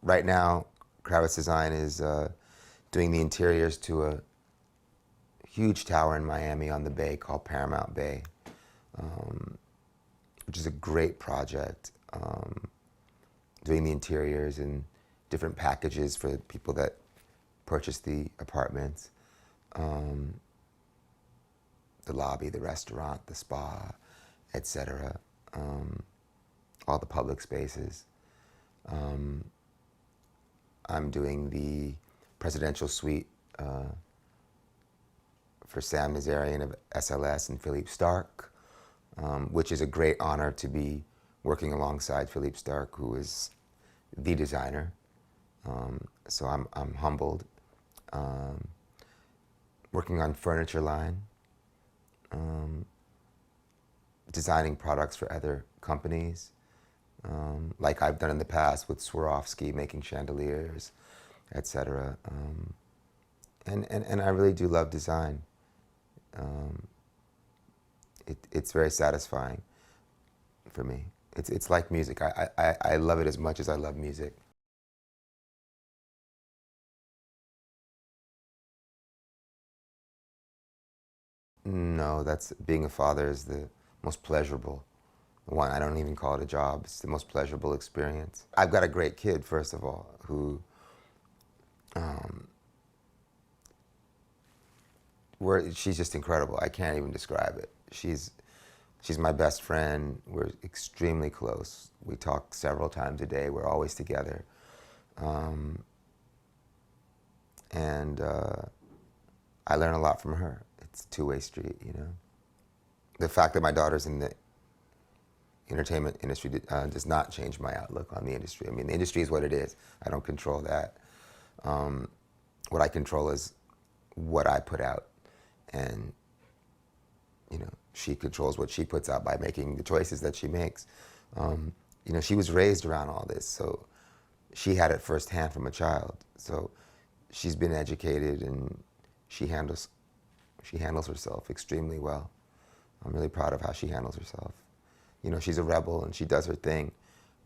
Right now, Kravitz Design is doing the interiors to a huge tower in Miami on the bay called Paramount Bay, which is a great project. Doing the interiors and different packages for people that purchase the apartments. The lobby, the restaurant, the spa, etc. All the public spaces. I'm doing the presidential suite for Sam Nazarian of SLS and Philippe Starck, which is a great honor to be working alongside Philippe Starck, who is the designer. So I'm humbled. Working on furniture line, designing products for other companies, like I've done in the past with Swarovski, making chandeliers, etc. And I really do love design. It's very satisfying for me. It's like music. I love it as much as I love music. No, that's being a father is the most pleasurable one. I don't even call it a job. It's the most pleasurable experience. I've got a great kid, first of all, who she's just incredible. I can't even describe it. She's my best friend. We're extremely close. We talk several times a day. We're always together. And I learn a lot from her. It's a two-way street, you know. The fact that my daughter's in the entertainment industry does not change my outlook on the industry. I mean, the industry is what it is. I don't control that. What I control is what I put out, and you know, she controls what she puts out by making the choices that she makes. You know, she was raised around all this, so she had it firsthand from a child. So she's been educated, and she handles herself extremely well. I'm really proud of how she handles herself. You know, she's a rebel and she does her thing,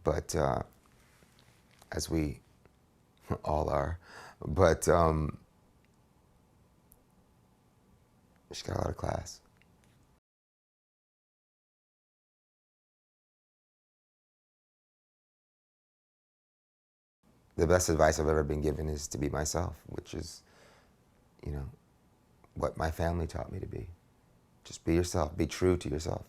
but as we all are, but she's got a lot of class. The best advice I've ever been given is to be myself, which is, you know, what my family taught me to be. Just be yourself, be true to yourself.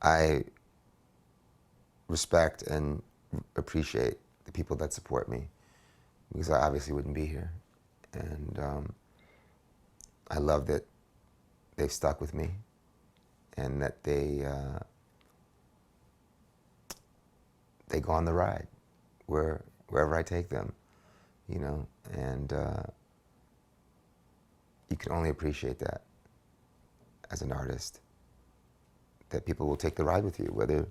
I respect and appreciate the people that support me, because I obviously wouldn't be here. And I love that they've stuck with me, and that they go on the ride wherever I take them, you know. And you can only appreciate that as an artist, that people will take the ride with you, whether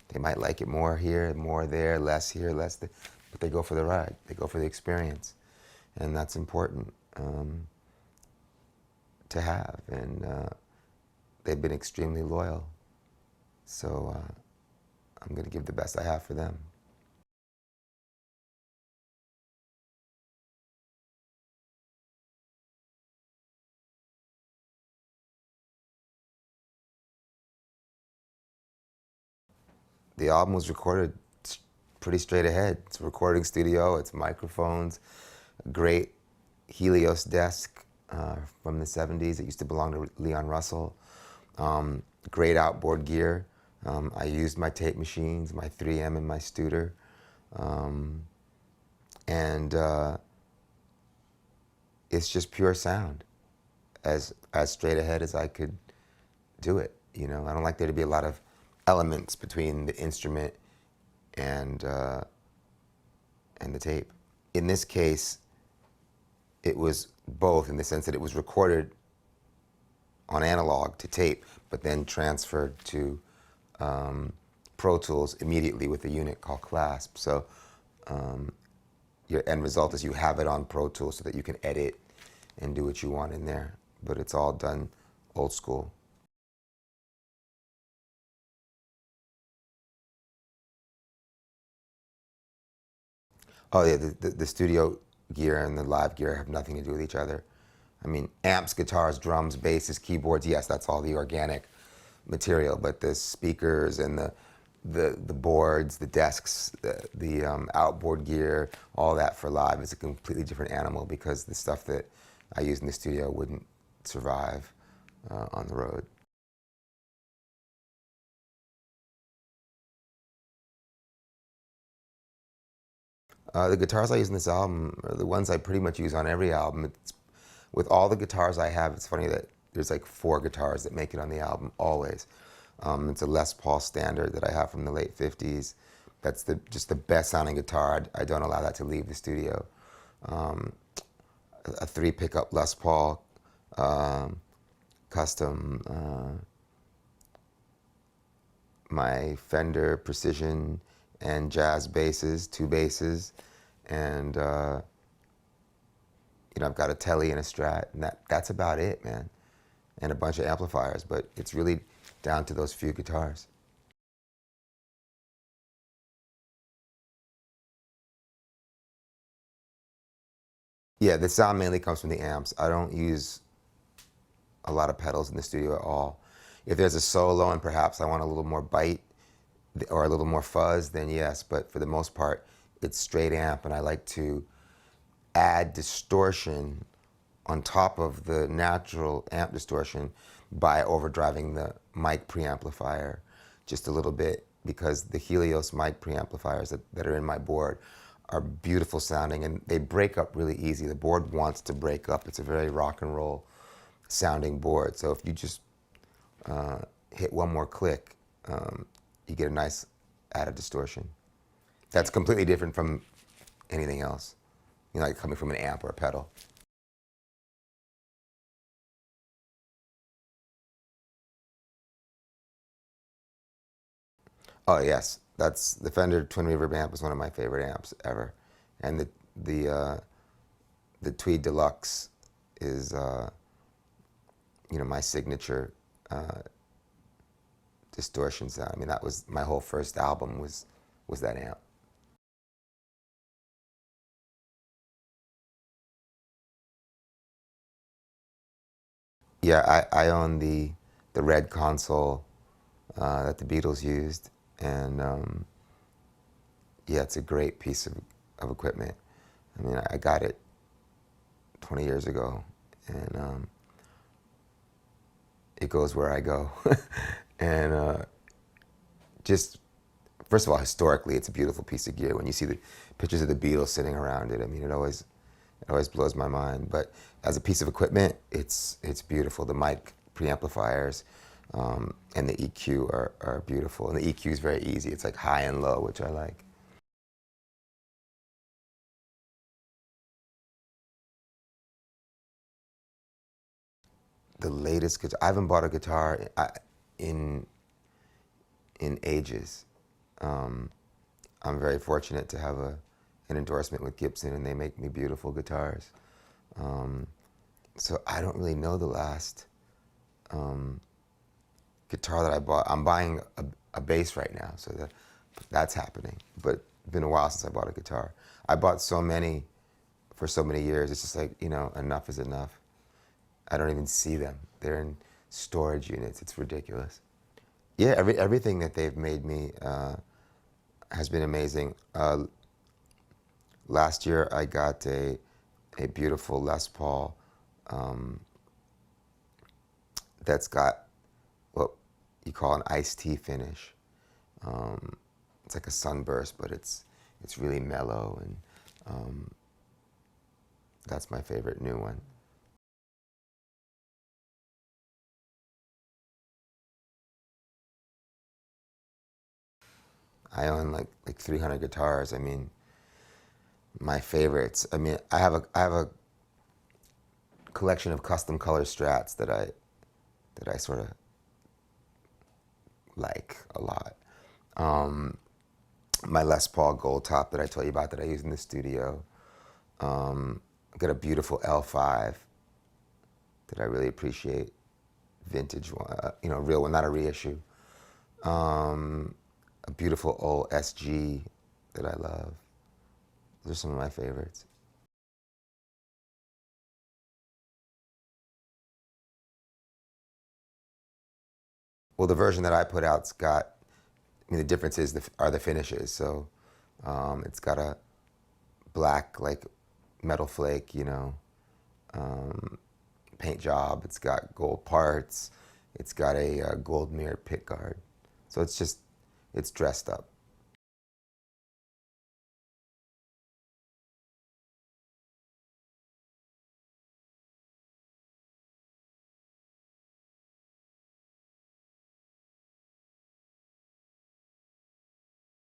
they might like it more here, more there, less here, less there, but they go for the ride. They go for the experience, and that's important to have. And they've been extremely loyal, so I'm going to give the best I have for them. The album was recorded pretty straight ahead. It's a recording studio, it's microphones, a great Helios desk from the 70s. It used to belong to Leon Russell. Great outboard gear. I used my tape machines, my 3M and my Studer. And it's just pure sound, as straight ahead as I could do it. You know, I don't like there to be a lot of elements between the instrument and the tape. In this case, it was both, in the sense that it was recorded on analog to tape, but then transferred to Pro Tools immediately with a unit called Clasp. So your end result is you have it on Pro Tools so that you can edit and do what you want in there, but it's all done old school. Oh yeah, the studio gear and the live gear have nothing to do with each other. I mean, amps, guitars, drums, basses, keyboards, yes, that's all the organic material, but the speakers and the boards, the desks, the outboard gear, all that for live is a completely different animal because the stuff that I use in the studio wouldn't survive on the road. The guitars I use in this album are the ones I pretty much use on every album. With all the guitars I have, it's funny that there's like 4 guitars that make it on the album always. It's a Les Paul Standard that I have from the late 50s. That's just the best sounding guitar. I don't allow that to leave the studio. Um, a 3 pickup Les Paul custom. My Fender Precision and Jazz basses, 2 basses, and I've got a Telly and a Strat, and that's about it, man. And a bunch of amplifiers, but it's really down to those few guitars. Yeah, the sound mainly comes from the amps. I don't use a lot of pedals in the studio at all. If there's a solo and perhaps I want a little more bite or a little more fuzz, then yes, but for the most part, it's straight amp, and I like to add distortion on top of the natural amp distortion by overdriving the mic preamplifier just a little bit, because the Helios mic preamplifiers that are in my board are beautiful sounding, and they break up really easy. The board wants to break up. It's a very rock and roll sounding board. So if you just hit one more click, you get a nice added distortion. That's completely different from anything else, like coming from an amp or a pedal. Oh yes, that's the Fender Twin Reverb amp is one of my favorite amps ever, and the Tweed Deluxe is my signature distortion sound. I mean, that was my whole first album was that amp. Yeah, I own the red console that the Beatles used, and yeah, it's a great piece of equipment. I mean, I got it 20 years ago, and it goes where I go. And just, first of all, historically, it's a beautiful piece of gear. When you see the pictures of the Beatles sitting around it, I mean, it always blows my mind. But as a piece of equipment, it's beautiful. The mic preamplifiers and the EQ are beautiful. And the EQ is very easy. It's like high and low, which I like. The latest guitar, I haven't bought a guitar in in ages. Um, I'm very fortunate to have an endorsement with Gibson, and they make me beautiful guitars. Um, so I don't really know the last um, guitar that I bought. I'm buying a bass right now, so that's happening. But it's been a while since I bought a guitar. I bought so many for so many years. It's just like, enough is enough. I don't even see them. They're in storage units. It's ridiculous. Yeah, everything that they've made me has been amazing. Last year I got a beautiful Les Paul that's got what you call an iced tea finish. Um, it's like a sunburst, but it's really mellow, and that's my favorite new one. I own like 300 guitars. I mean, my favorites. I mean, I have a collection of custom color Strats that I sort of like a lot. Um, my Les Paul Gold Top that I told you about that I use in the studio. I've got a beautiful L5 that I really appreciate, vintage one, real one, not a reissue. A beautiful old SG that I love. Those are some of my favorites. Well, the version that I put out's got, I mean, the difference is are the finishes. So it's got a black, like, metal flake, you know, paint job. It's got gold parts. It's got a gold mirrored pick guard. So it's just, it's dressed up.